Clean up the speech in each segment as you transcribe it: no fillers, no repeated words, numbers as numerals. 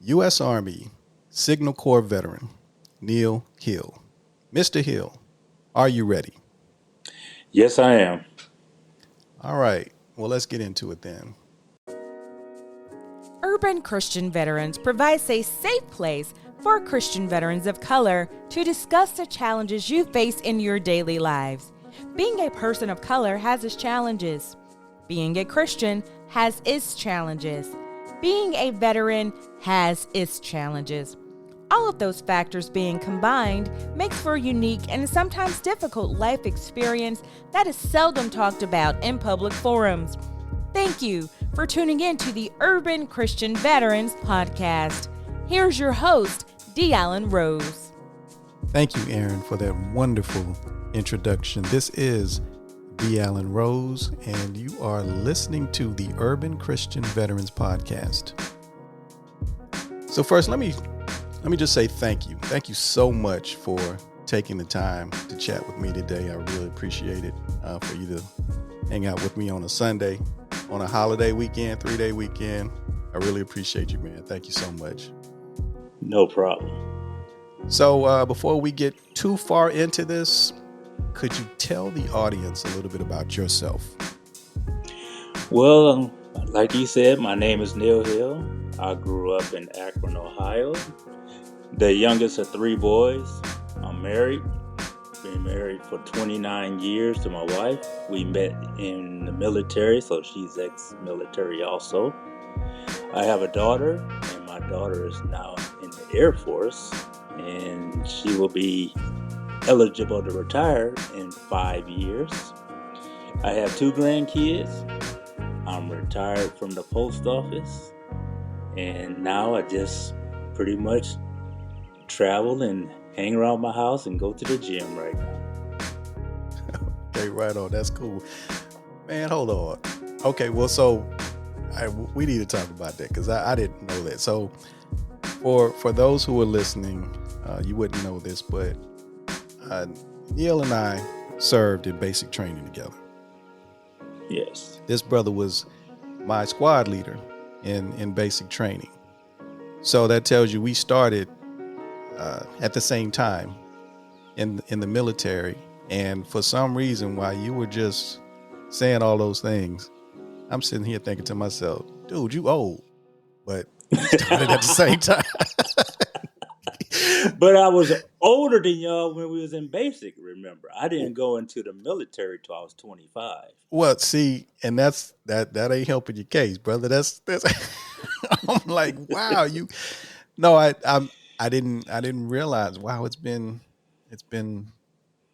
U.S. Army Signal Corps veteran Neil Hill. Mr. Hill, are you ready? Yes, I am. All right. Well, let's get into it then. Urban Christian Veterans provides a safe place for Christian veterans of color to discuss the challenges you face in your daily lives. Being a person of color has its challenges. Being a Christian has its challenges. Being a veteran has its challenges. All of those factors being combined makes for a unique and sometimes difficult life experience that is seldom talked about in public forums. Thank you for tuning in to the Urban Christian Veterans Podcast. Here's your host, D. Allen Rose. Thank you, Aaron, for that wonderful introduction. This is D. Allen Rose, and you are listening to the Urban Christian Veterans Podcast. So first, let me just say thank you. Thank you so much for taking the time to chat with me today. I really appreciate it for you to hang out with me on a Sunday, on a holiday weekend, 3-day weekend. I really appreciate you, man. Thank you so much. No problem. So before we get too far into this, could you tell the audience a little bit about yourself? Well, like you said, my name is Neil Hill. I grew up in Akron, Ohio. The youngest of three boys. I'm married. Been married for 29 years to my wife. We met in the military, so she's ex-military also. I have a daughter, and my daughter is now in the Air Force, and she will be eligible to retire in 5 years. I have two grandkids. I'm retired from the post office, and now I just pretty much travel and hang around my house and go to the gym right now. Okay, right on. That's cool. Man, hold on. Okay, well, so we need to talk about that because I didn't know that. So for those who are listening, you wouldn't know this, but Neil and I served in basic training together. Yes. This brother was my squad leader in basic training. So that tells you we started at the same time in the military. And for some reason, while you were just saying all those things, I'm sitting here thinking to myself, dude, you old. But we started at the same time. But I was older than y'all when we was in basic, remember. I didn't go into the military till I was 25. Well, see, and that ain't helping your case, brother. That's I'm like, wow, you no, I didn't realize, wow, it's been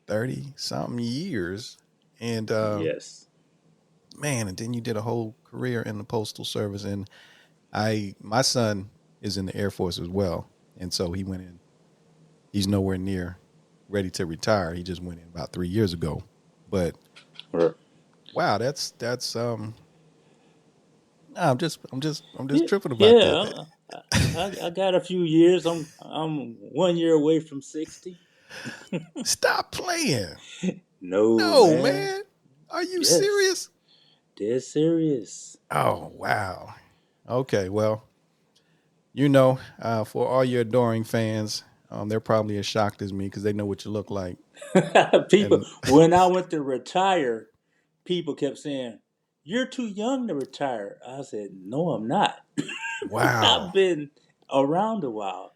30 something years. And Yes. man, and then you did a whole career in the postal service. And my son is in the Air Force as well. And so he went in, he's nowhere near ready to retire. He just went in about 3 years ago. But Right. wow, that's I'm just Yeah, tripping about that. yeah. I got a few years. I'm 1 year away from 60. Stop playing. No, No, man. man. Are you Yes. serious? Dead serious. Oh, wow. Okay, well, for all your adoring fans, they're probably as shocked as me because they know what you look like. People, And when I went to retire, people kept saying, "You're too young to retire." I said, "No, I'm not. I've wow, been around a while.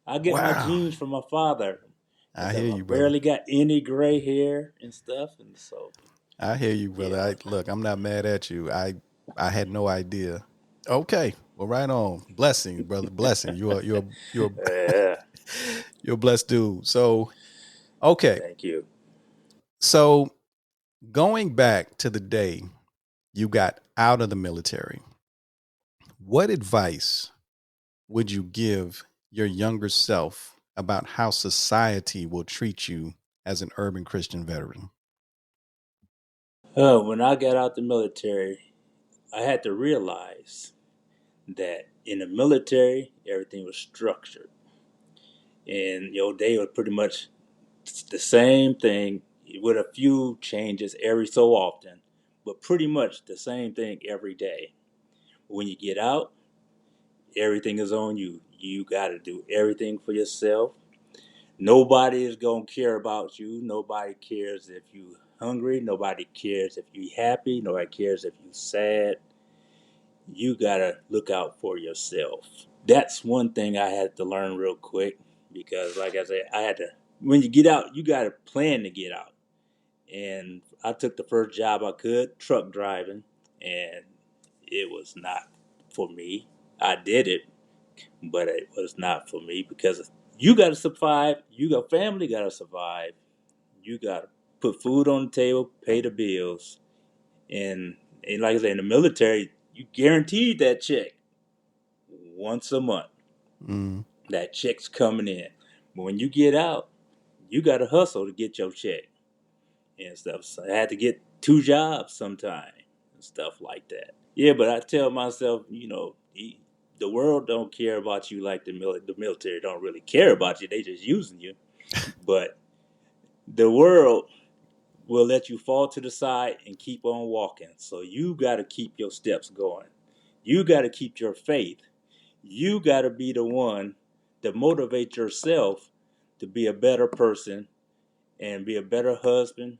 I get my wow. genes from my father I because hear I you, brother. barely got any gray hair and stuff, and so I hear you, brother. yeah, Look, I'm not mad at you. I had no idea. Okay, well, right on. Blessing, brother. Blessing. You're yeah. you're a blessed dude. So okay, Thank you. so going back to the day you got out of the military, what advice would you give your younger self about how society will treat you as an urban Christian veteran? When I got out the military, I had to realize that in the military, everything was structured. And they were pretty much the same thing with a few changes every so often, but pretty much the same thing every day. When you get out, everything is on you. You got to do everything for yourself. Nobody is going to care about you. Nobody cares if you hungry. Nobody cares if you happy. Nobody cares if you sad. You got to look out for yourself. That's one thing I had to learn real quick because, like I said, when you get out, you got to plan to get out. And I took the first job I could, truck driving, and it was not for me. I did it, but it was not for me because you got to survive. You got family got to survive. You got to put food on the table, pay the bills, and like I said, in the military, you guaranteed that check once a month. Mm. That check's coming in. But when you get out, you got to hustle to get your check and stuff. So I had to get 2 jobs sometime and stuff like that. Yeah, but I tell myself, the world don't care about you like the military don't really care about you. They just using you. But the world will let you fall to the side and keep on walking. So you got to keep your steps going. You got to keep your faith. You got to be the one to motivate yourself to be a better person and be a better husband,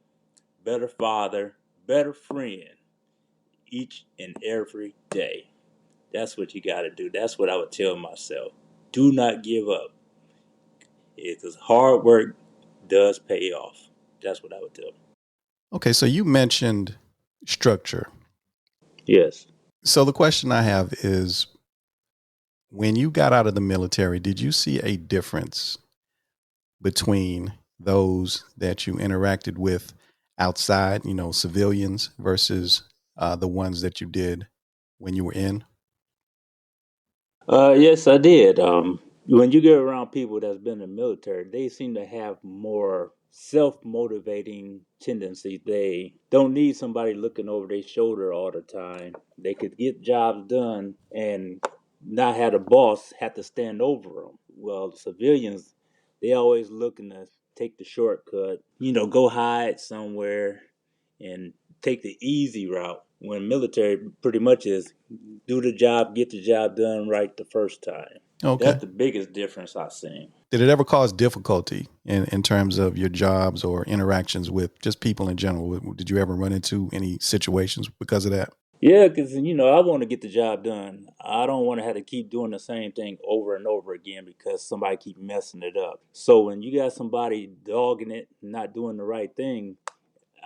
better father, better friend each and every day. That's what you got to do. That's what I would tell myself. Do not give up. Because hard work does pay off. That's what I would tell them. Okay, so you mentioned structure. Yes. So the question I have is, when you got out of the military, did you see a difference between those that you interacted with outside, civilians versus the ones that you did when you were in? Yes, I did. When you get around people that's been in the military, they seem to have more self-motivating tendencies. They don't need somebody looking over their shoulder all the time. They could get jobs done and not have a boss have to stand over them. Well, civilians, they always looking to take the shortcut, go hide somewhere and take the easy route. When military pretty much is do the job, get the job done right the first time. Okay. That's the biggest difference I've seen. Did it ever cause difficulty in terms of your jobs or interactions with just people in general? Did you ever run into any situations because of that? Yeah, because, I want to get the job done. I don't want to have to keep doing the same thing over and over again because somebody keep messing it up. So when you got somebody dogging it, not doing the right thing,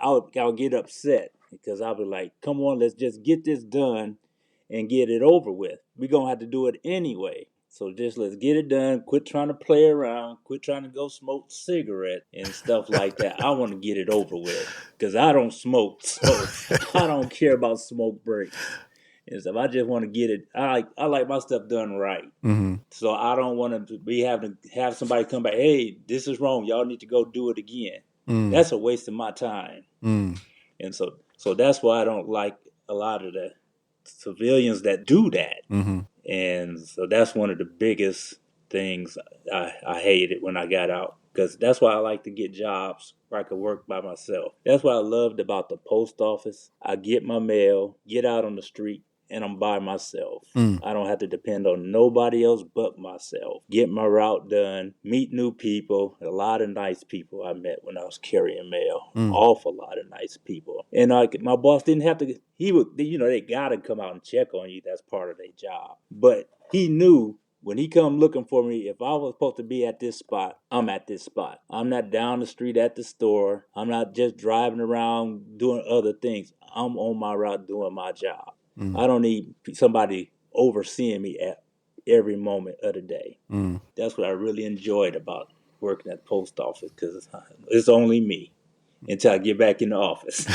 I'll get upset because I'll be like, come on, let's just get this done and get it over with. We're going to have to do it anyway. So just let's get it done. Quit trying to play around. Quit trying to go smoke cigarette and stuff like that. I want to get it over with because I don't smoke. So I don't care about smoke breaks and stuff. I just want to get it. I like my stuff done right. Mm-hmm. So I don't want to be having to have somebody come back. Hey, this is wrong. Y'all need to go do it again. That's a waste of my time. And so that's why I don't like a lot of the civilians that do that. Mm-hmm. And so that's one of the biggest things I hated when I got out, because that's why I like to get jobs where I could work by myself. That's what I loved about the post office. I get my mail, get out on the street, and I'm by myself. I don't have to depend on nobody else but myself. Get my route done, meet new people, a lot of nice people I met when I was carrying mail. Awful lot of nice people. And my boss didn't have to, they gotta come out and check on you. That's part of their job. But he knew when he come looking for me, if I was supposed to be at this spot, I'm at this spot. I'm not down the street at the store. I'm not just driving around doing other things. I'm on my route doing my job. I don't need somebody overseeing me at every moment of the day. That's what I really enjoyed about working at the post office, because it's only me until I get back in the office.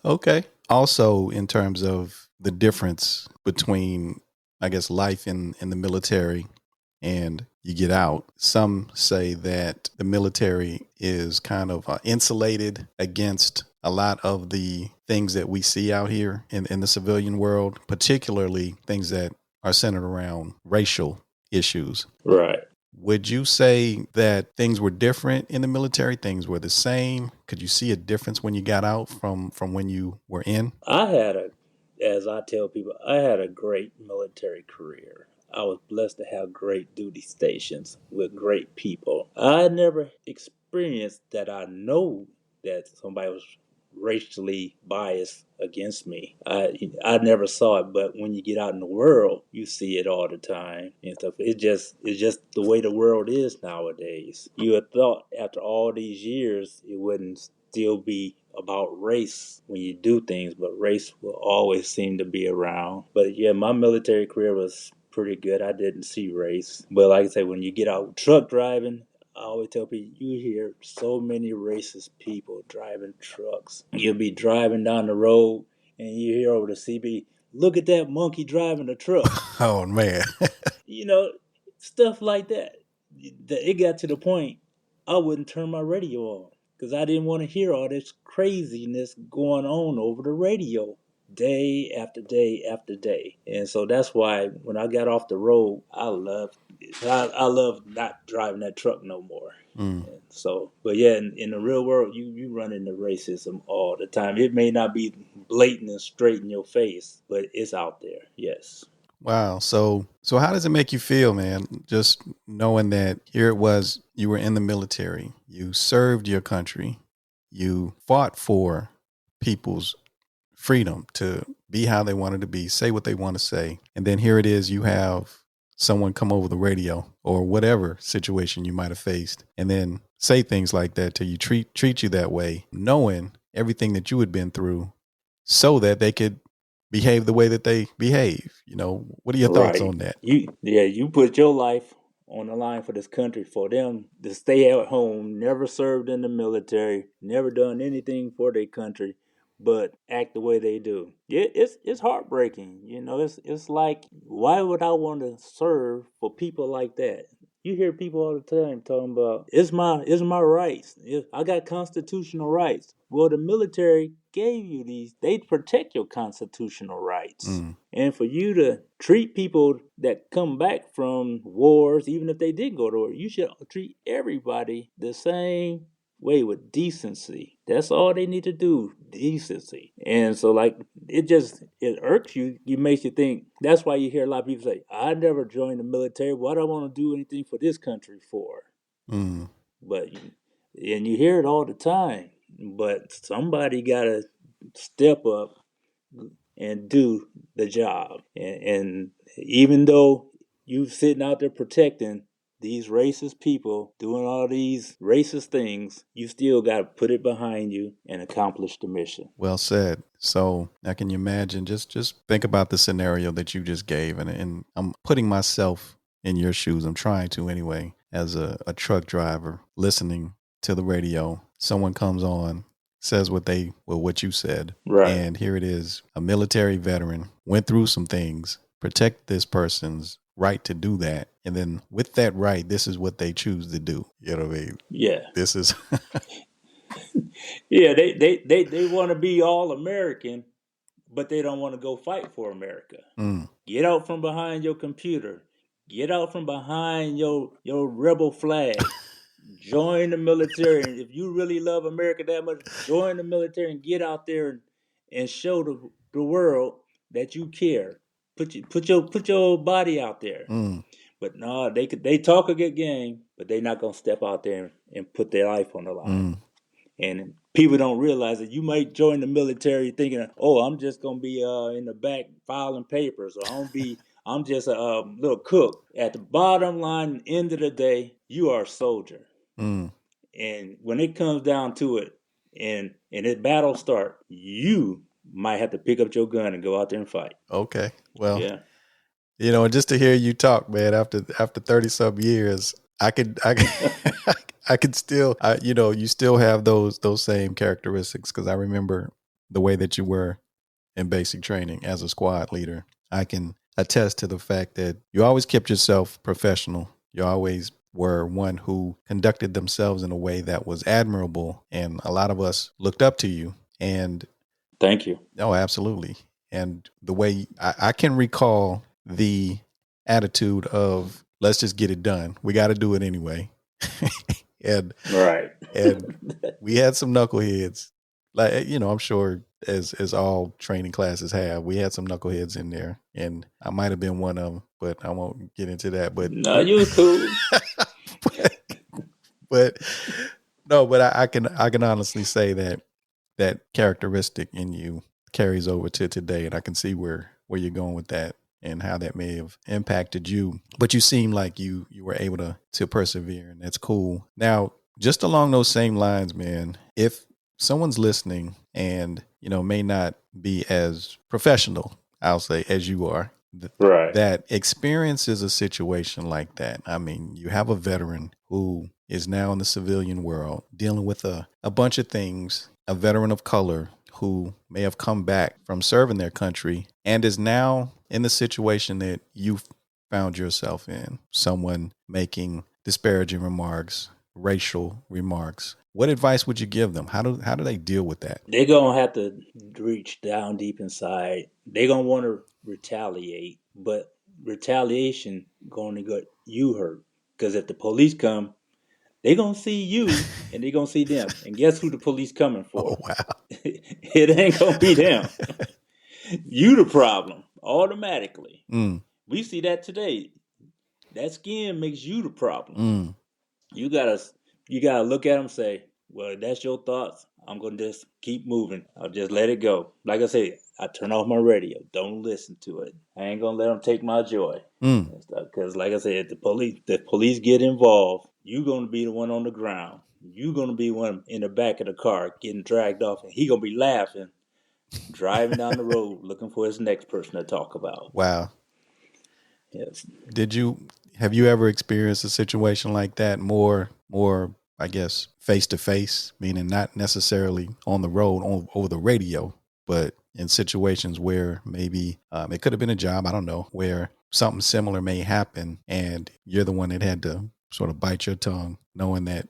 Okay. Also, in terms of the difference between, I guess, life in the military and you get out, some say that the military is kind of insulated against a lot of the things that we see out here in the civilian world, particularly things that are centered around racial issues. Right. Would you say that things were different in the military? Things were the same? Could you see a difference when you got out from when you were in? As I tell people, I had a great military career. I was blessed to have great duty stations with great people. I never experienced that. I know that somebody was racially biased against me. I never saw it, but when you get out in the world, you see it all the time and stuff. It's just the way the world is nowadays. You had thought after all these years it wouldn't still be about race when you do things, but race will always seem to be around. But yeah, my military career was pretty good. I didn't see race. But like I say, when you get out truck driving, I always tell people you hear so many racist people driving trucks. You'll be driving down the road and you hear over the CB, look at that monkey driving a truck. Oh man. You know, stuff like that. It got to the point I wouldn't turn my radio on because I didn't want to hear all this craziness going on over the radio day after day after day. And so that's why when I got off the road, I love not driving that truck no more. Mm. So, but yeah, in the real world, you run into racism all the time. It may not be blatant and straight in your face, but it's out there. Yes. Wow. So how does it make you feel, man? Just knowing that here it was, you were in the military, you served your country, you fought for people's freedom to be how they wanted to be, say what they want to say. And then here it is, you have someone come over the radio or whatever situation you might have faced and then say things like that to you, treat you that way, knowing everything that you had been through so that they could behave the way that they behave. What are your thoughts on that? You put your life on the line for this country, for them to stay at home, never served in the military, never done anything for their country, but act the way they do. It's heartbreaking. It's like, why would I want to serve for people like that? You hear people all the time talking about it's my rights. I got constitutional rights. Well, the military gave you these. They protect your constitutional rights. Mm. And for you to treat people that come back from wars, even if they did go to war, you should treat everybody the same way with decency. That's all they need to do, decency. And so, like, it irks you. It makes you think. That's why you hear a lot of people say, I never joined the military. What do I want to do anything for this country for? Mm. And you hear it all the time. But somebody got to step up and do the job. And even though you sitting out there protecting these racist people doing all these racist things, you still got to put it behind you and accomplish the mission. Well said. So now can you imagine, just think about the scenario that you just gave, and I'm putting myself in your shoes. I'm trying to anyway, as a truck driver listening to the radio. Someone comes on, says what you said. Right. And here it is, a military veteran went through some things, protect this person's right to do that. And then with that right, this is what they choose to do. You know what I mean? Yeah. This is yeah, they want to be all American, but they don't want to go fight for America. Get out from behind your computer. Get out from behind your rebel flag. Join the military. And if you really love America that much, join the military and get out there and show the world that you care. Put your body out there. But no, they talk a good game, but they're not gonna step out there and put their life on the line. And people don't realize that you might join the military thinking, oh, I'm just gonna be in the back filing papers, or I'm just a little cook. At the bottom line, end of the day, you are a soldier. And when it comes down to it, and it battle start, you might have to pick up your gun and go out there and fight. Okay. Well, yeah. Just to hear you talk, man, after 30 some years, I could still, you still have those same characteristics. Cause I remember the way that you were in basic training as a squad leader. I can attest to the fact that you always kept yourself professional. You always were one who conducted themselves in a way that was admirable. And a lot of us looked up to you. And thank you. Oh, absolutely. And the way I can recall the attitude of, let's just get it done. We got to do it anyway. And right. And we had some knuckleheads. Like, I'm sure as all training classes have. We had some knuckleheads in there, and I might have been one of them, but I won't get into that. But No, you was cool. but no, but I can honestly say that that characteristic in you carries over to today, and I can see where you're going with that and how that may have impacted you. But you seem like you were able to persevere, and that's cool. Now, just along those same lines, man, if someone's listening and may not be as professional, I'll say, as you are, Right. that experiences a situation like that. I mean, you have a veteran who is now in the civilian world dealing with a bunch of things, a veteran of color who may have come back from serving their country and is now in the situation that you found yourself in, someone making disparaging remarks, racial remarks. What advice would you give them? How do they deal with that? They're going to have to reach down deep inside. They're going to want to retaliate, but retaliation going to get you hurt. Because if the police come, they're going to see you and they're going to see them. And guess who the police coming for? Oh, wow. It ain't going to be them. You the problem automatically. Mm, We see that today. That skin makes you the problem. mm, You gotta look at them and say, well, that's your thoughts. I'm gonna just keep moving. I'll just let it go. Like I said, I turn off my radio. Don't listen to it. I ain't gonna let them take my joy mm. and stuff. Because, like I said, the police get involved. You gonna be the one on the ground. You gonna be one in the back of the car getting dragged off, and he gonna be laughing, driving down the road looking for his next person to talk about. Wow. Yes. Have you ever experienced a situation like that more, I guess, face to face, meaning not necessarily on the road, over the radio, but in situations where maybe it could have been a job, I don't know, where something similar may happen and you're the one that had to sort of bite your tongue, knowing that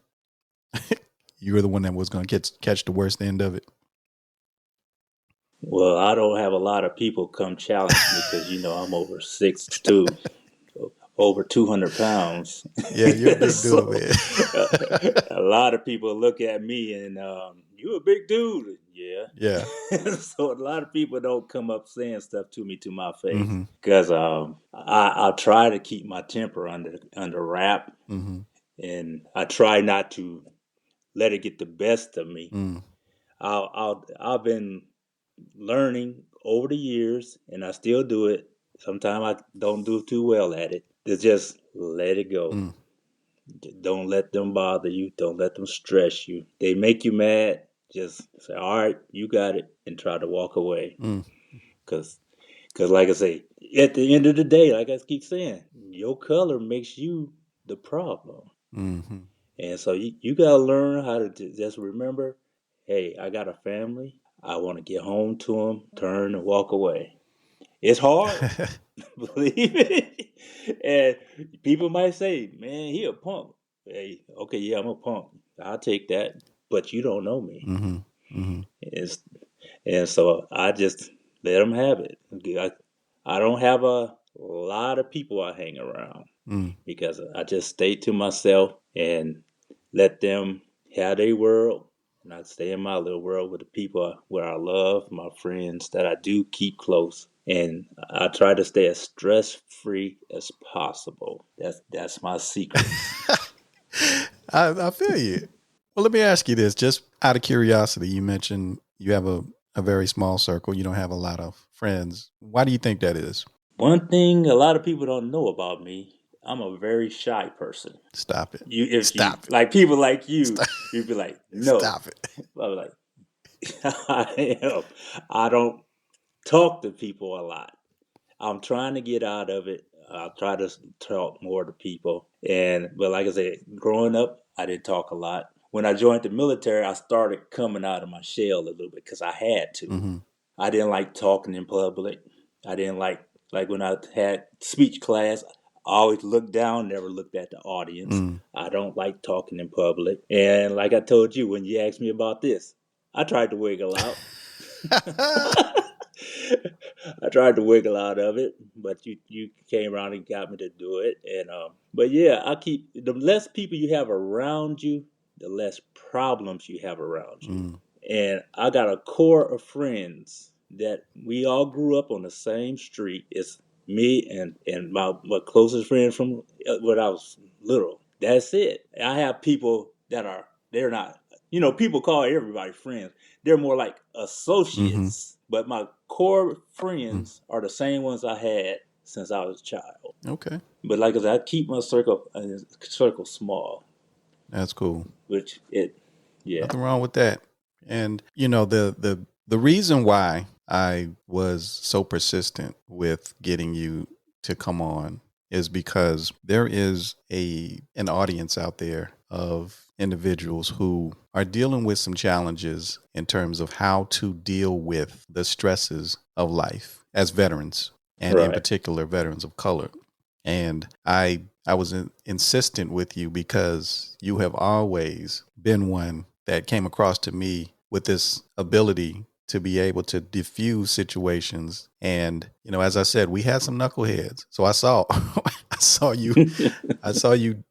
you were the one that was going to catch the worst end of it? Well, I don't have a lot of people come challenge me because I'm over 6'2", over 200 pounds. Yeah, you're a big So, dude, man. a lot of people look at me and you a big dude. Yeah. Yeah. So a lot of people don't come up saying stuff to me to my face Mm-hmm. because I try to keep my temper under wrap, Mm-hmm. and I try not to let it get the best of me. Mm. I've been learning over the years, and I still do it. Sometimes I don't do too well at it. To just let it go. Mm. Don't let them bother you. Don't let them stress you. They make you mad. Just say, all right, you got it, and try to walk away. Mm. Because like I say, at the end of the day, like I keep saying, your color makes you the problem. Mm-hmm. And so you got to learn how to just remember, hey, I got a family. I want to get home to them, turn and walk away. It's hard, believe it. And people might say, man, he a punk. Hey, okay, yeah, I'm a punk. I'll take that. But you don't know me. Mm-hmm. Mm-hmm. And so I just let them have it. I don't have a lot of people I hang around because I just stay to myself and let them have their world. And I stay in my little world with the people where I love, my friends that I do keep close. And I try to stay as stress-free as possible. That's my secret. I feel you. Well, let me ask you this, just out of curiosity. You mentioned you have a very small circle. You don't have a lot of friends. Why do you think that is? One thing a lot of people don't know about me, I'm a very shy person. Stop it. Stop it. Like people like you, you'd be like, no. Stop it. I'm like, I am. I don't talk to people a lot. I'm trying to get out of it. I'll try to talk more to people. But like I said, growing up, I didn't talk a lot. When I joined the military, I started coming out of my shell a little bit because I had to. Mm-hmm. I didn't like talking in public. I didn't like when I had speech class, I always looked down, never looked at the audience. I don't like talking in public. And like I told you, when you asked me about this, I tried to wiggle out. I tried to wiggle out of it, but you came around and got me to do it. But yeah, the less people you have around you, the less problems you have around you. And I got a core of friends that we all grew up on the same street. It's me and my closest friend from when I was little. That's it. I have people that they're not, people call everybody friends. They're more like associates. But my core friends are the same ones I had since I was a child. Okay. But like I said, I keep my circle small. That's cool. Nothing wrong with that. And the reason why I was so persistent with getting you to come on is because there is an audience out there of individuals who are dealing with some challenges in terms of how to deal with the stresses of life as veterans, and in particular veterans of color. And I was insistent with you because you have always been one that came across to me with this ability to be able to diffuse situations. And, as I said, we had some knuckleheads. So I saw you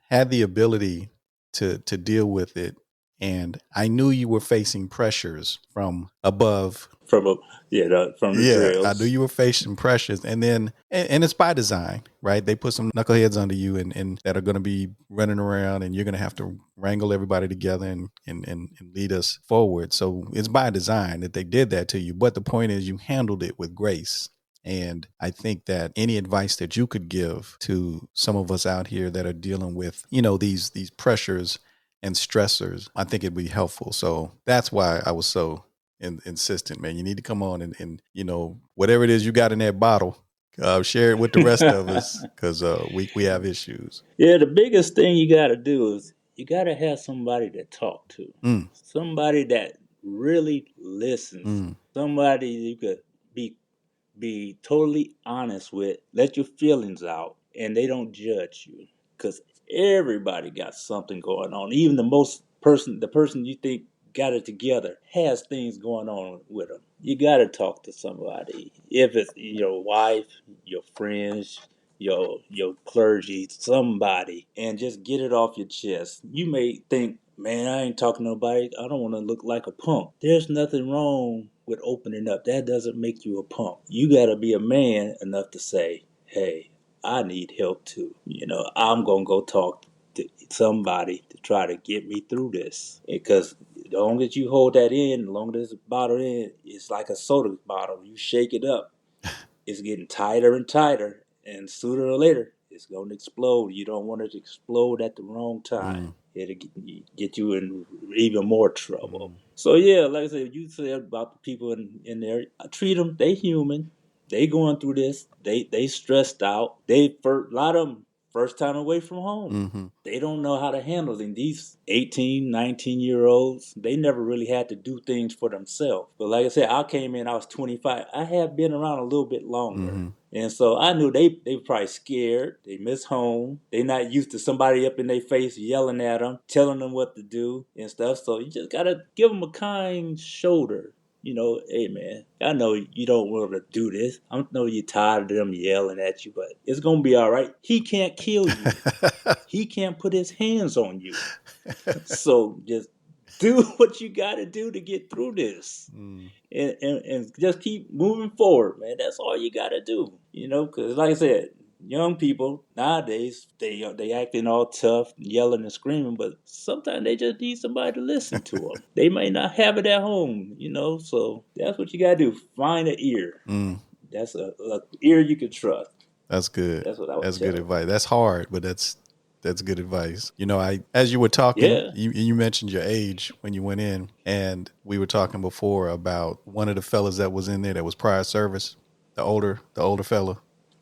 had the ability to deal with it. And I knew you were facing pressures from above. From the drills. I knew you were facing pressures, and it's by design, right? They put some knuckleheads under you and that are going to be running around, and you're going to have to wrangle everybody together and lead us forward. So it's by design that they did that to you. But the point is, you handled it with grace. And I think that any advice that you could give to some of us out here that are dealing with, these pressures and stressors, I think it'd be helpful. So that's why I was so insistent, man. You need to come on and whatever it is you got in that bottle, share it with the rest of us, because we have issues. Yeah, the biggest thing you got to do is you got to have somebody to talk to, somebody that really listens, somebody you could be totally honest with, let your feelings out, and they don't judge you, because everybody got something going on. Even the person you think got it together has things going on with them. You got to talk to somebody. If it's your wife, your friends, your clergy, somebody, and just get it off your chest. You may think, man, I ain't talking to nobody. I don't want to look like a punk. There's nothing wrong with opening up. That doesn't make you a punk. You got to be a man enough to say, hey, I need help too. I'm going to go talk to somebody to try to get me through this. Because the longer as you hold that in, the longer this bottle in, it's like a soda bottle. You shake it up, it's getting tighter and tighter, and sooner or later, it's going to explode. You don't want it to explode at the wrong time. It'll get you in even more trouble. So yeah, like I said, you said about the people in there, I treat them, they human. They going through this. They stressed out. A lot of them first time away from home. They don't know how to handle them. These 18, 19-year-olds, they never really had to do things for themselves. But like I said, I came in, I was 25. I have been around a little bit longer. And so I knew they were probably scared. They miss home. They not used to somebody up in their face yelling at them, telling them what to do and stuff. So you just got to give them a kind shoulder. Hey man, I know you don't want to do this. I know you're tired of them yelling at you, but it's going to be all right. He can't kill you. He can't put his hands on you. So just do what you got to do to get through this. And just keep moving forward, man. That's all you got to do, because like I said, young people nowadays, they acting all tough, yelling and screaming, but sometimes they just need somebody to listen to them. They may not have it at home, so that's what you got to do. Find an ear. That's a ear you can trust. That's good. That's what I would That's tell good them. advice. That's hard, but that's good advice. As you were talking, you mentioned your age when you went in, and we were talking before about one of the fellas that was in there that was prior service, the older fella.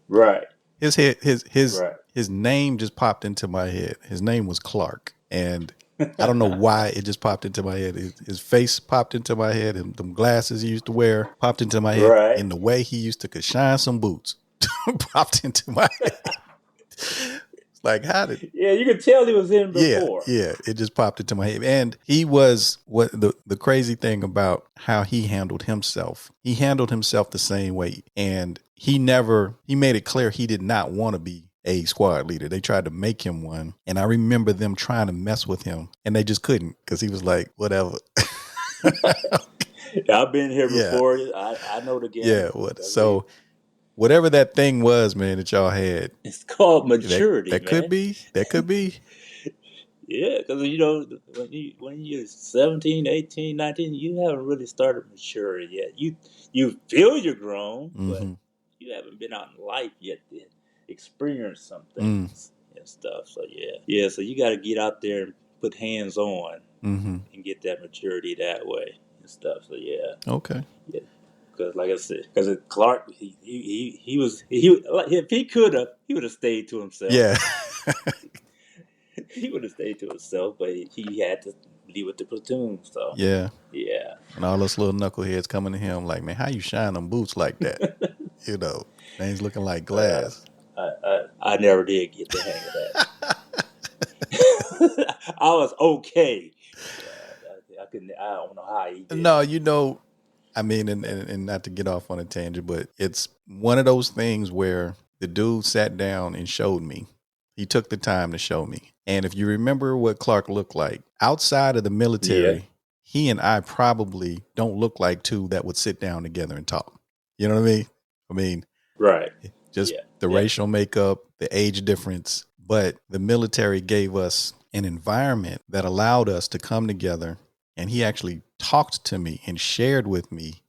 Right. His name just popped into my head. His name was Clark, and I don't know why it just popped into my head. His face popped into my head, and them glasses he used to wear popped into my head, Right. and the way he used to shine some boots popped into my head. Like, how did? Yeah, you could tell he was in before. Yeah, it just popped into my head. And he was the crazy thing about how he handled himself. He handled himself the same way, and he made it clear he did not want to be a squad leader. They tried to make him one. And I remember them trying to mess with him and they just couldn't because he was like, whatever. I've been here Yeah. before. I know the game. Yeah. So whatever that thing was, man, that y'all had, it's called maturity. That man. could be. That could be. Yeah, because when you're 17, 18, 19, you haven't really started maturity yet. You feel you're grown, but you haven't been out in life yet to experience some things and stuff. So yeah. So you got to get out there and put hands on and get that maturity that way and stuff. So yeah. Okay. Yeah. Because like I said, because Clark, he was if he could have, he would have stayed to himself. Yeah. He would have stayed to himself, but he had to be with the platoon. So yeah. Yeah. And all those little knuckleheads coming to him like, man, how you shine them boots like that? Things looking like glass. I never did get the hang of that. I was okay. I don't know how he did. No, I mean, and not to get off on a tangent, but it's one of those things where the dude sat down and showed me. He took the time to show me. And if you remember what Clark looked like outside of the military, he and I probably don't look like two that would sit down together and talk. You know what I mean? Right. Just the racial makeup, the age difference. But the military gave us an environment that allowed us to come together. And he actually talked to me and shared with me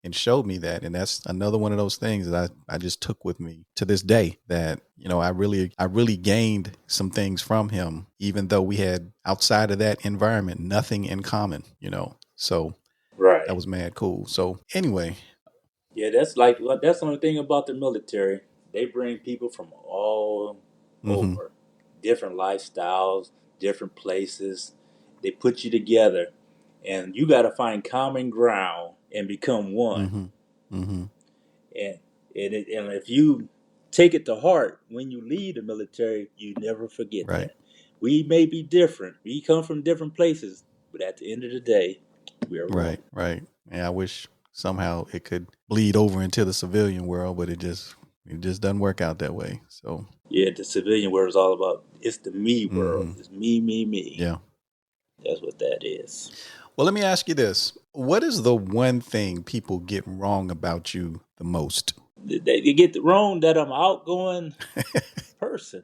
and showed me that. And that's another one of those things that I just took with me to this day, that, I really gained some things from him, even though we had outside of that environment, nothing in common, so that was mad cool. So anyway. Yeah, that's the only thing about the military. They bring people from all over, different lifestyles, different places. They put you together and you got to find common ground and become one. And if you take it to heart, when you leave the military, you never forget that. We may be different. We come from different places, but at the end of the day, we are one. Right. And I wish somehow it could bleed over into the civilian world, but it just doesn't work out that way. So yeah, the civilian world is all about, it's the me world. It's me. Yeah. That's what that is. Well, let me ask you this. What is the one thing people get wrong about you the most? They get it wrong that I'm an outgoing person.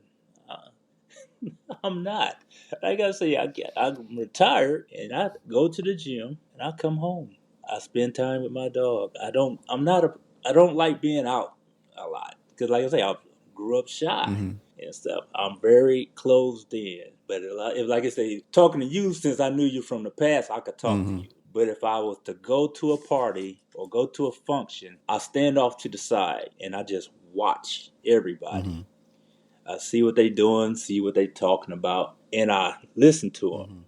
I'm not. Like I say, I'm retired and I go to the gym and I come home. I spend time with my dog. I don't like being out a lot because, like I say, I grew up shy and stuff. I'm very closed in. But if, like I say, talking to you, since I knew you from the past, I could talk to you. But if I was to go to a party or go to a function, I stand off to the side and I just watch everybody. I see what they doing, see what they talking about, and I listen to them.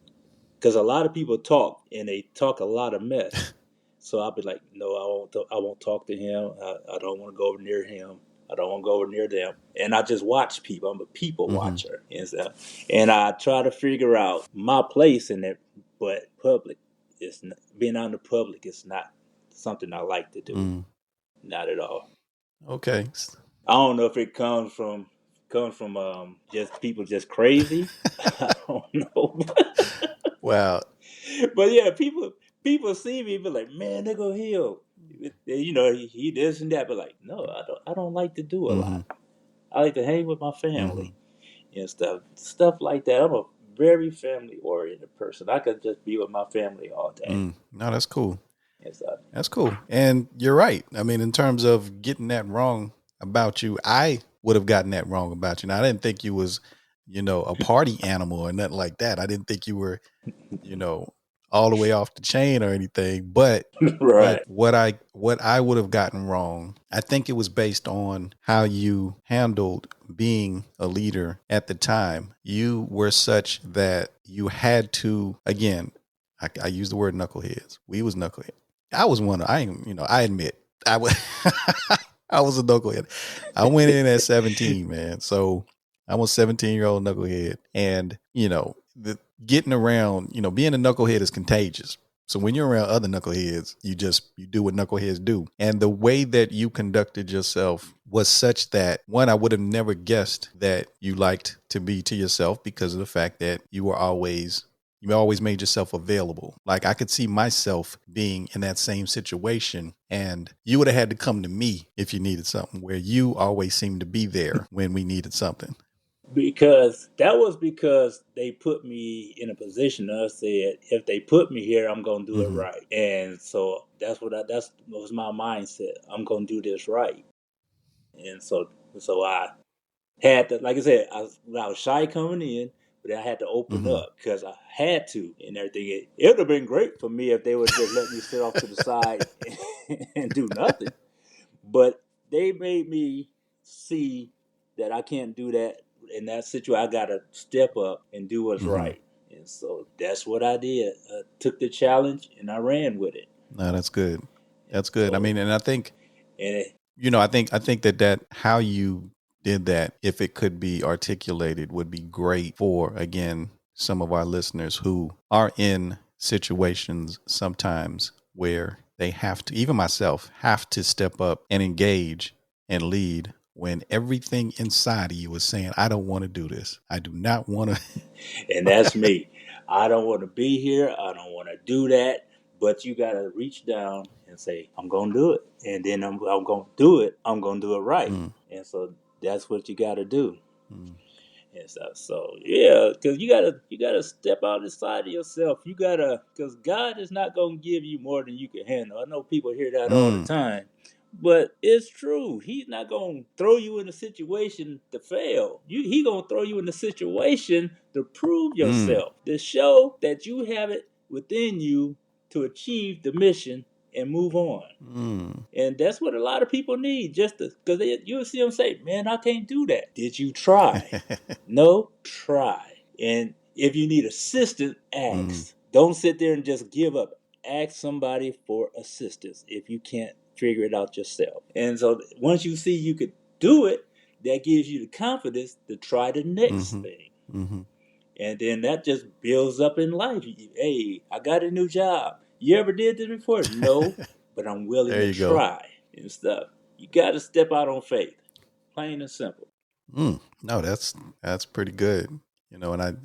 Because a lot of people talk and they talk a lot of mess. So I'll be like, no, I won't talk to him. I don't want to go over near him. I don't want to go over near them. And I just watch people. I'm a people watcher. And stuff. And I try to figure out my place in it. But being out in the public is not something I like to do. Not at all. Okay. I don't know if it comes from just people just crazy. I don't know. Wow. But yeah, people see me and be like, man, they go Hill. He this and that, but like, no, I don't like to do a lot. I like to hang with my family and stuff like that. I'm a very family oriented person. I could just be with my family all day. No, that's cool. And stuff. That's cool. And you're right. I mean, in terms of getting that wrong about you, I would have gotten that wrong about you. Now, I didn't think you was, a party animal or nothing like that. I didn't think you were, all the way off the chain or anything, but, right. But what I would have gotten wrong, I think it was based on how you handled being a leader at the time. You were such that you had to, again, I use the word knuckleheads. We was knucklehead. I was one. I admit I was, I was a knucklehead. I went in at 17, man. So I'm a 17-year-old knucklehead, and getting around, being a knucklehead is contagious. So when you're around other knuckleheads, you do what knuckleheads do. And the way that you conducted yourself was such that, one, I would have never guessed that you liked to be to yourself because of the fact that you always made yourself available. Like I could see myself being in that same situation, and you would have had to come to me if you needed something, where you always seemed to be there when we needed something. Because they put me in a position. I said, if they put me here, I'm gonna do it right. And so that was my mindset. I'm gonna do this right. And so I had to, like I said, I was shy coming in, but I had to open up because I had to and everything. It would have been great for me if they would just let me sit off to the side and do nothing. But they made me see that I can't do that. In that situation, I got to step up and do what's right. And so that's what I did. I took the challenge and I ran with it. No, that's good. That's good. So, I mean, and I think, and it, I think that how you did that, if it could be articulated, would be great for, again, some of our listeners who are in situations sometimes where they have to, even myself, have to step up and engage and lead when everything inside of you is saying, I don't want to do this. I do not want to. And that's me. I don't want to be here. I don't want to do that. But you got to reach down and say, I'm going to do it. And then I'm going to do it. I'm going to do it right. And so that's what you got to do. And stuff. So yeah, because you gotta step out inside of yourself. You gotta, because God is not gonna give you more than you can handle. I know people hear that all the time, but it's true. He's not gonna throw you in a situation to fail. He gonna throw you in a situation to prove yourself, to show that you have it within you to achieve the mission and move on. And that's what a lot of people need, just because you'll see them say, man, I can't do that. Did you try? No, try. And if you need assistance, ask. Don't sit there and just give up. Ask somebody for assistance if you can't figure it out yourself. And so once you see you could do it, that gives you the confidence to try the next thing. And then that just builds up in life. Hey, I got a new job. You ever did this before? No, but I'm willing to try and stuff. You got to step out on faith, plain and simple. No, that's pretty good. And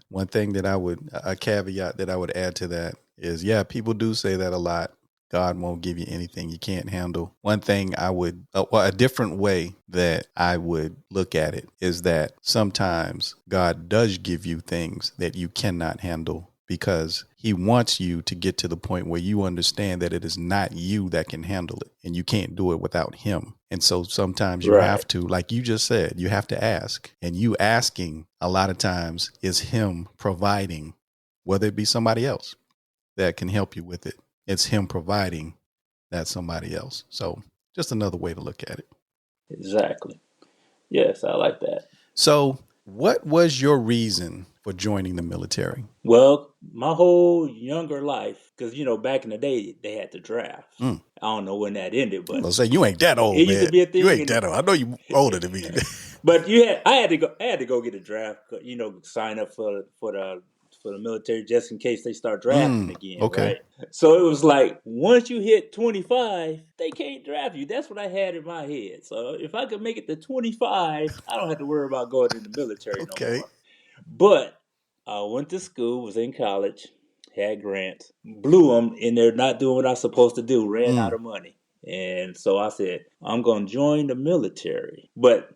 one thing that a caveat that I would add to that is, yeah, people do say that a lot. God won't give you anything you can't handle. One thing a different way that I would look at it is that sometimes God does give you things that you cannot handle, because he wants you to get to the point where you understand that it is not you that can handle it, and you can't do it without him. And so sometimes you have to, like you just said, you have to ask. And you asking a lot of times is him providing, whether it be somebody else that can help you with it. It's him providing that somebody else. So just another way to look at it. Exactly. Yes, I like that. So what was your reason for joining the military? Well, my whole younger life, because, back in the day, they had to draft. I don't know when that ended, but I'll say you ain't that old, it used to be a thing. You ain't that old. I know you older than me. But I had to go get a draft, sign up for the military just in case they start drafting again. Okay. Right? So it was like, once you hit 25, they can't draft you. That's what I had in my head. So if I could make it to 25, I don't have to worry about going in the military no more. But I went to school, was in college, had grants, blew them, and they're not doing what I was supposed to do, ran out of money. And so I said, I'm going to join the military. But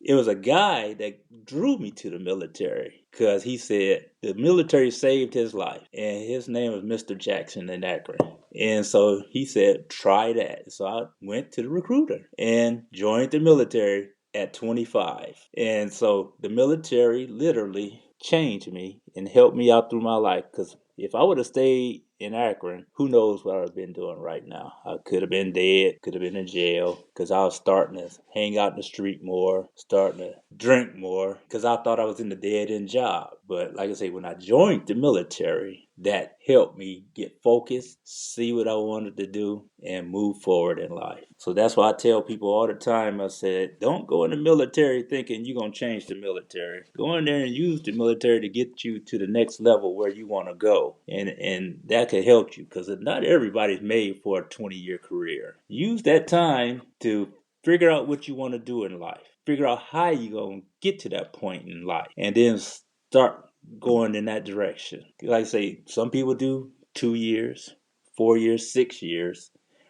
it was a guy that drew me to the military because he said the military saved his life. And his name was Mr. Jackson in Akron. And so he said, try that. So I went to the recruiter and joined the military at 25. And so the military literally changed me and helped me out through my life, because if I would have stayed in Akron, who knows what I would have been doing right now. I could have been dead, could have been in jail, because I was starting to hang out in the street more, starting to drink more, because I thought I was in the dead-end job. But like I say, when I joined the military, that helped me get focused, see what I wanted to do, and move forward in life. So that's why I tell people all the time, I said, don't go in the military thinking you're going to change the military. Go in there and use the military to get you to the next level where you want to go. And that could help you, because not everybody's made for a 20-year career. Use that time to figure out what you want to do in life. Figure out how you're going to get to that point in life. And then start going in that direction. Like I say, some people do 2 years, 4 years, 6 years.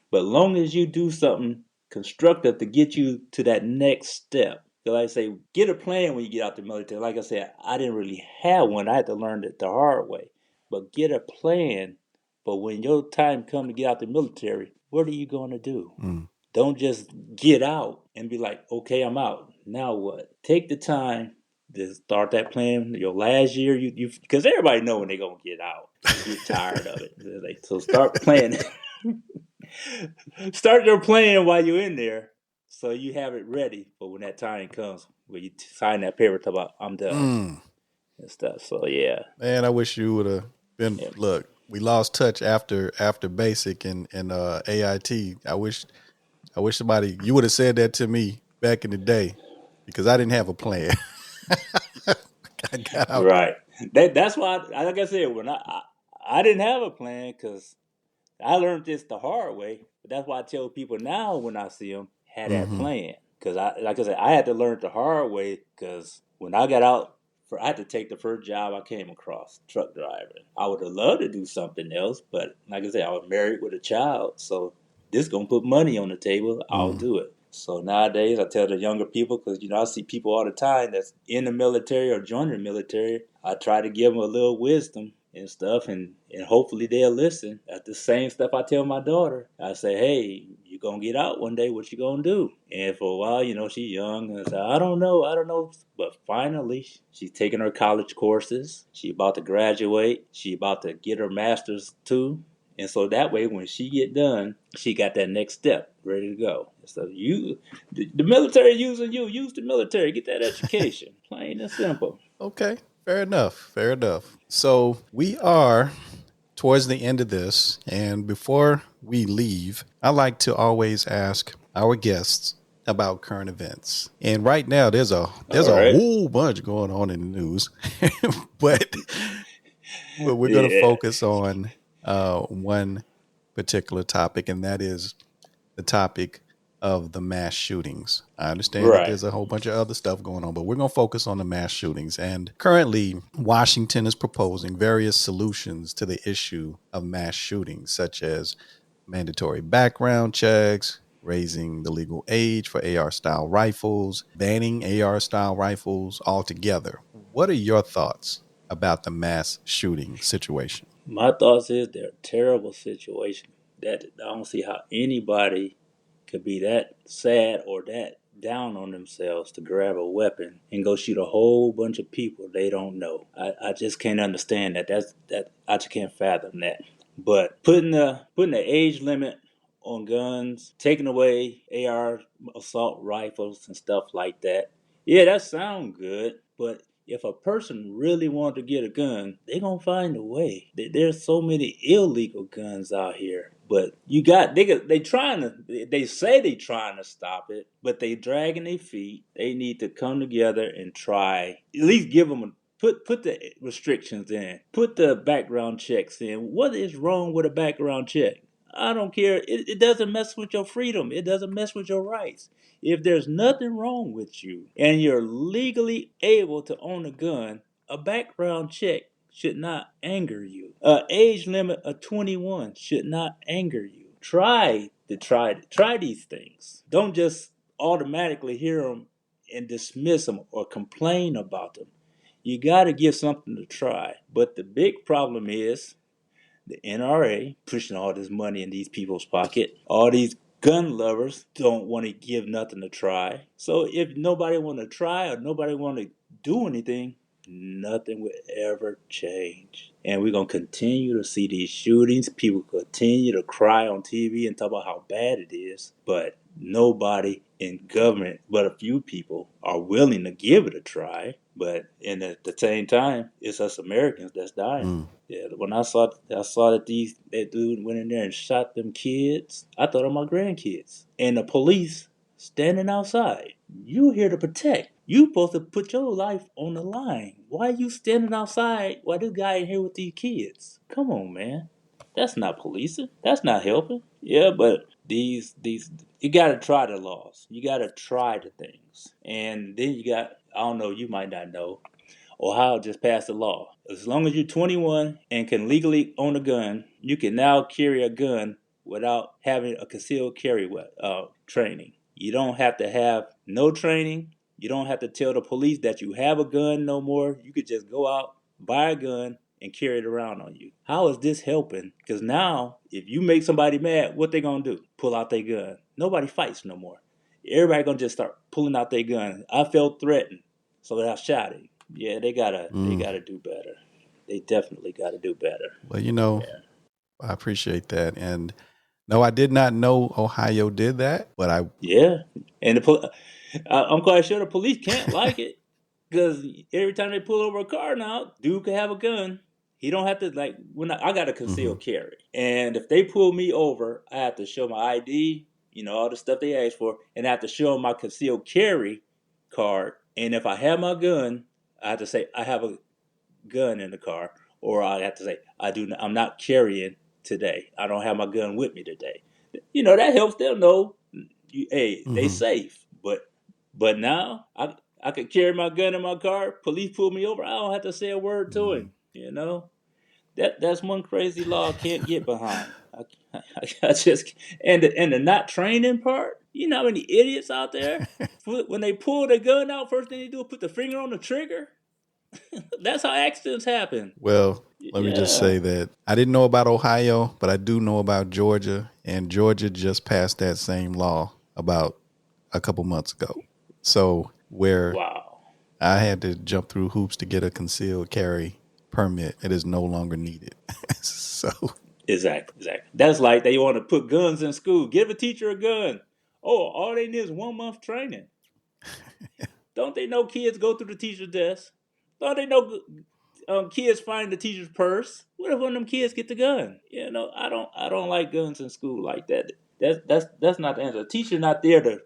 But long as you do something constructive to get you to that next step. Like I say, get a plan when you get out the military. Like I said, I didn't really have one. I had to learn it the hard way. But get a plan. But when your time comes to get out the military, what are you going to do? Don't just get out and be like, okay, I'm out. Now what? Take the time to start that plan. Your last year, because everybody know when they're going to get out. You get tired of it. So start planning. Start your plan while you're in there, so you have it ready for when that time comes where you sign that paper about I'm done and stuff. So yeah, man, I wish you would have been. Yeah. Look, we lost touch after basic and AIT. I wish you would have said that to me back in the day, because I didn't have a plan. I got out. Right. That's why, like I said, when I didn't have a plan, because I learned this the hard way. But that's why I tell people now when I see them, had that plan. Because like I said, I had to learn it the hard way, because when I got out, I had to take the first job I came across, truck driving. I would have loved to do something else, but like I said, I was married with a child, so this going to put money on the table, I'll do it. So nowadays, I tell the younger people, because, I see people all the time that's in the military or joining the military, I try to give them a little wisdom and stuff, and hopefully they'll listen. That's the same stuff I tell my daughter. I say, hey, you're going to get out one day, what you going to do? And for a while, she's young, and I say, I don't know. But finally, she's taking her college courses. She's about to graduate. She's about to get her master's too. And so that way, when she get done, she got that next step ready to go. So the military using you, use the military, get that education. Plain and simple. Okay, fair enough. So we are towards the end of this, and before we leave, I like to always ask our guests about current events. And right now, there's a whole bunch going on in the news, but we're going to focus on one particular topic, and that is the topic of the mass shootings. I understand that there's a whole bunch of other stuff going on, but we're going to focus on the mass shootings. And currently, Washington is proposing various solutions to the issue of mass shootings, such as mandatory background checks, raising the legal age for AR-style rifles, banning AR-style rifles altogether. What are your thoughts about the mass shooting situation? My thoughts is they're a terrible situation. That I don't see how anybody could be that sad or that down on themselves to grab a weapon and go shoot a whole bunch of people they don't know. I just can't understand that. I just can't fathom that. But putting the age limit on guns, taking away AR assault rifles and stuff like that, yeah, that sounds good. But if a person really wants to get a gun, they're going to find a way. There's so many illegal guns out here. But they say they trying to stop it, but they dragging their feet. They need to come together and try, at least give them put the restrictions in, put the background checks in. What is wrong with a background check? I don't care. It doesn't mess with your freedom. It doesn't mess with your rights. If there's nothing wrong with you and you're legally able to own a gun, a background check should not anger you. An age limit of 21 should not anger you. Try these things. Don't just automatically hear them and dismiss them or complain about them. You got to give something to try. But the big problem is the NRA pushing all this money in these people's pocket. All these gun lovers don't want to give nothing to try. So if nobody want to try or nobody want to do anything, nothing will ever change. And we're going to continue to see these shootings. People continue to cry on TV and talk about how bad it is. But nobody in government, but a few people, are willing to give it a try. But at the same time, it's us Americans that's dying. Yeah, when I saw that that dude went in there and shot them kids, I thought of my grandkids. And the police standing outside. You here to protect. You supposed to put your life on the line. Why are you standing outside while this guy in here with these kids? Come on, man. That's not policing. That's not helping. Yeah, but these you got to try the laws. You got to try the things, and then you got. I don't know. You might not know. Ohio just passed a law. As long as you're 21 and can legally own a gun, you can now carry a gun without having a concealed carry training. You don't have to have no training. You don't have to tell the police that you have a gun no more. You could just go out, buy a gun, and carry it around on you. How is this helping? Because now, if you make somebody mad, what they gonna do? Pull out their gun. Nobody fights no more. Everybody gonna just start pulling out their gun. I felt threatened, so I shot him. Yeah, they gotta do better. They definitely gotta do better. Well, I appreciate that. And no, I did not know Ohio did that, but and I'm quite sure the police can't like it, because every time they pull over a car now, dude can have a gun. He don't have to, like, when I got a concealed carry, and if they pull me over, I have to show my ID, all the stuff they ask for, and I have to show them my concealed carry card. And if I have my gun, I have to say I have a gun in the car, or I have to say I'm not carrying today. I don't have my gun with me today. That helps them know, they safe. But now I could carry my gun in my car. Police pull me over. I don't have to say a word to him. That's one crazy law I can't get behind. I just and the not training part. You know how many idiots out there when they pull their gun out, first thing they do is put the finger on the trigger. That's how accidents happen. Well, let me just say that I didn't know about Ohio, but I do know about Georgia, and Georgia just passed that same law about a couple months ago. So where I had to jump through hoops to get a concealed carry permit, it is no longer needed. So exactly. That's like they want to put guns in school. Give a teacher a gun. Oh, all they need is 1 month training. Don't they know kids go through the teacher's desk? Don't they know kids find the teacher's purse? What if one of them kids get the gun? I don't like guns in school like that. That's not the answer. The teacher's not there to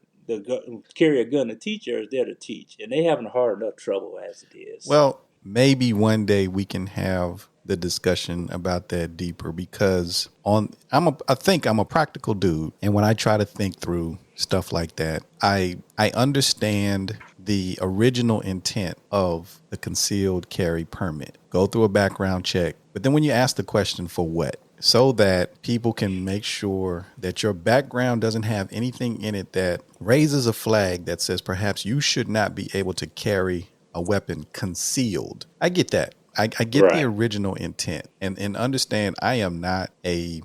carry a gun. The teacher is there to teach, and they having hard enough trouble as it is. Well, maybe one day we can have the discussion about that deeper, because I think I'm a practical dude, and when I try to think through stuff like that, I understand the original intent of the concealed carry permit. Go through a background check, but then when you ask the question, for what? So that people can make sure that your background doesn't have anything in it that raises a flag that says perhaps you should not be able to carry a weapon concealed. I get that. I get the original intent, and understand I am not a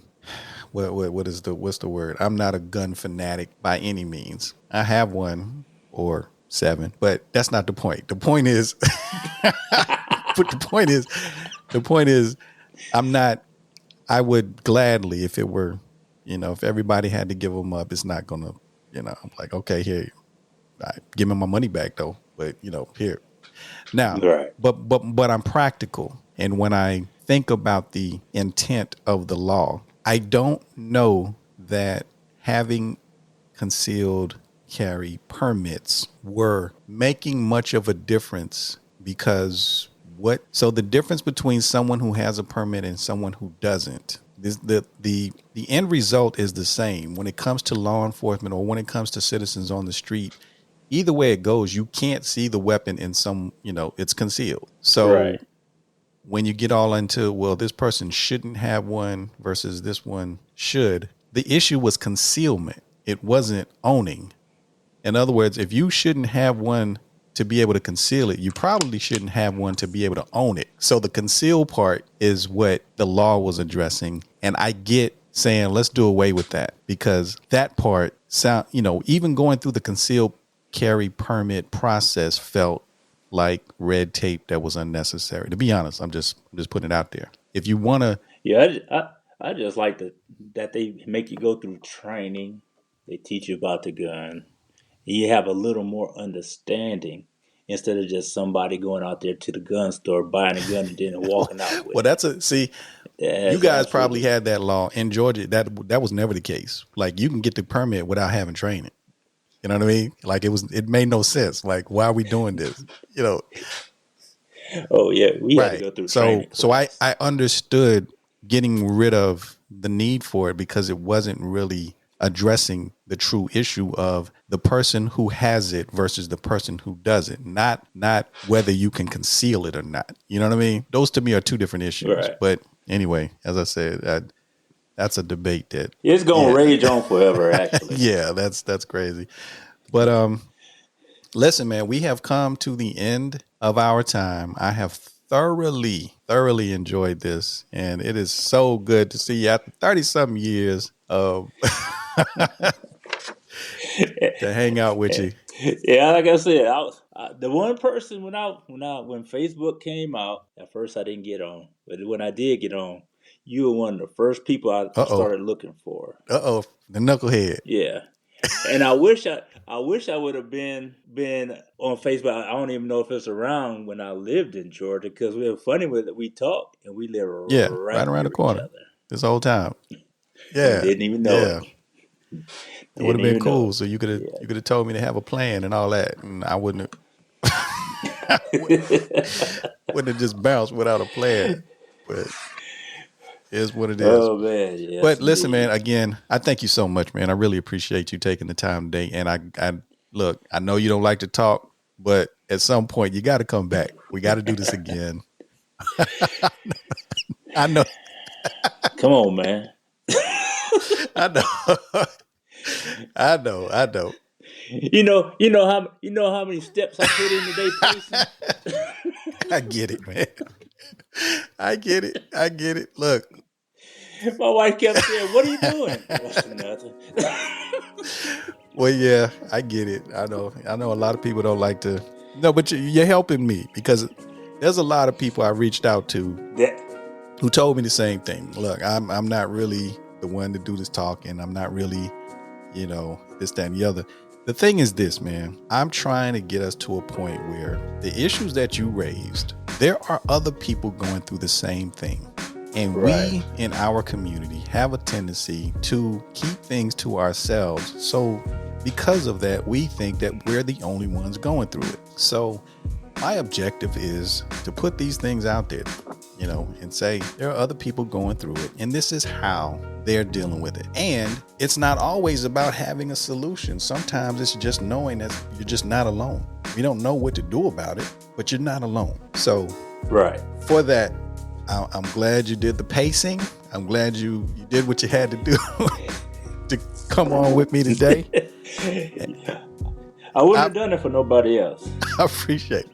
what's the word? I'm not a gun fanatic by any means. I have one or 7, but that's not the point. The point is, the point is, I'm not. I would gladly, if it were, if everybody had to give them up, it's not gonna, I'm like, okay, here, give me my money back though. But here. Now, but I'm practical. And when I think about the intent of the law, I don't know that having concealed carry permits were making much of a difference, because so the difference between someone who has a permit and someone who doesn't, the end result is the same when it comes to law enforcement or when it comes to citizens on the street. Either way it goes, you can't see the weapon in it's concealed. So when you get all into, well, this person shouldn't have one versus this one should, the issue was concealment. It wasn't owning. In other words, if you shouldn't have one to be able to conceal it, you probably shouldn't have one to be able to own it. So the conceal part is what the law was addressing. And I get saying, let's do away with that, because that part even going through the concealed carry permit process felt like red tape that was unnecessary. To be honest, I'm just putting it out there. If you want to, I just like that they make you go through training. They teach you about the gun. You have a little more understanding instead of just somebody going out there to the gun store, buying a gun and then walking out with it. You guys probably had that law in Georgia. That was never the case. Like, you can get the permit without having training. You know what I mean? Like, it made no sense. Like, why are we doing this? Oh yeah, we had to go through training. So I understood getting rid of the need for it because it wasn't really addressing the true issue of the person who has it versus the person who doesn't, not whether you can conceal it or not. You know what I mean? Those to me are two different issues. Right. But anyway, as I said, that's a debate that it's gonna rage on forever. Actually, yeah, that's crazy. But listen, man, we have come to the end of our time. I have thoroughly enjoyed this, and it is so good to see you after 30-something years of to hang out with you. Yeah, like I said, the one person when Facebook came out. At first, I didn't get on, but when I did get on, you were one of the first people I started looking for. The knucklehead. Yeah, and I wish I would have been on Facebook. I don't even know if it's around when I lived in Georgia, because we were funny with it. We talked and we lived right around the corner this whole time. Yeah, didn't even know it. It would have been cool. So you could have told me to have a plan and all that, and I wouldn't have just bounced without a plan. But is what it is. Oh man, yes, but listen, man. Again, I thank you so much, man. I really appreciate you taking the time today. And I look, I know you don't like to talk, but at some point you got to come back. We got to do this again. I know. Come on, man. I know. You know how many steps I put in today, pacing? I get it, man. I get it. Look, my wife kept saying, "What are you doing?" Nothing. Well, yeah, I get it. I know a lot of people don't like to. No, but you're helping me, because there's a lot of people I reached out to who told me the same thing. Look, I'm not really the one to do this talking. I'm not really, this, that, and the other. The thing is this, man, I'm trying to get us to a point where the issues that you raised, there are other people going through the same thing. And we in our community have a tendency to keep things to ourselves. So because of that, we think that we're the only ones going through it. So my objective is to put these things out there, and say there are other people going through it, and this is how they're dealing with it. And it's not always about having a solution. Sometimes it's just knowing that you're just not alone. You don't know what to do about it, but you're not alone. So for that, I'm glad you did the pacing. I'm glad you did what you had to do to come on with me today. I wouldn't have done it for nobody else. I appreciate it.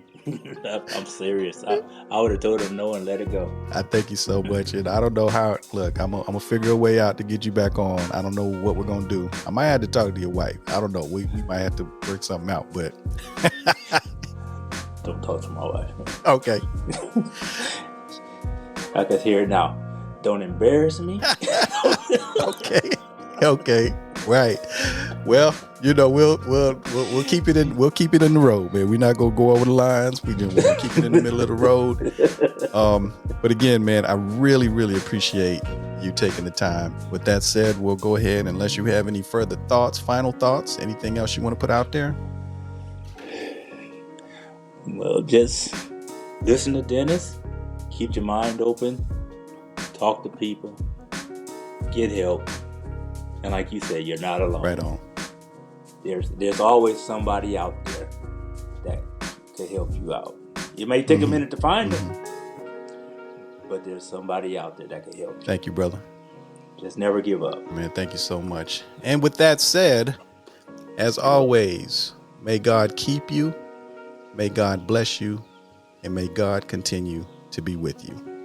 I'm serious. I would have told him no and let it go. I thank you so much. And I don't know how, look, I'm going to figure a way out to get you back on. I don't know what we're going to do. I might have to talk to your wife. I don't know. We might have to work something out, but. Don't talk to my wife. Okay. I can hear it now. Don't embarrass me. Okay. Right. Well, we'll keep it in the road, man. We're not gonna go over the lines. We just want to keep it in the middle of the road. But again, man, I really, really appreciate you taking the time. With that said, we'll go ahead, unless you have any further thoughts, final thoughts, anything else you want to put out there? Well, just listen to Dennis. Keep your mind open. Talk to people. Get help. And like you said, you're not alone. Right on. There's always somebody out there that could help you out. It may take a minute to find them, but there's somebody out there that can help you. Thank you, brother. Just never give up. Man, thank you so much. And with that said, as always, may God keep you, may God bless you, and may God continue to be with you.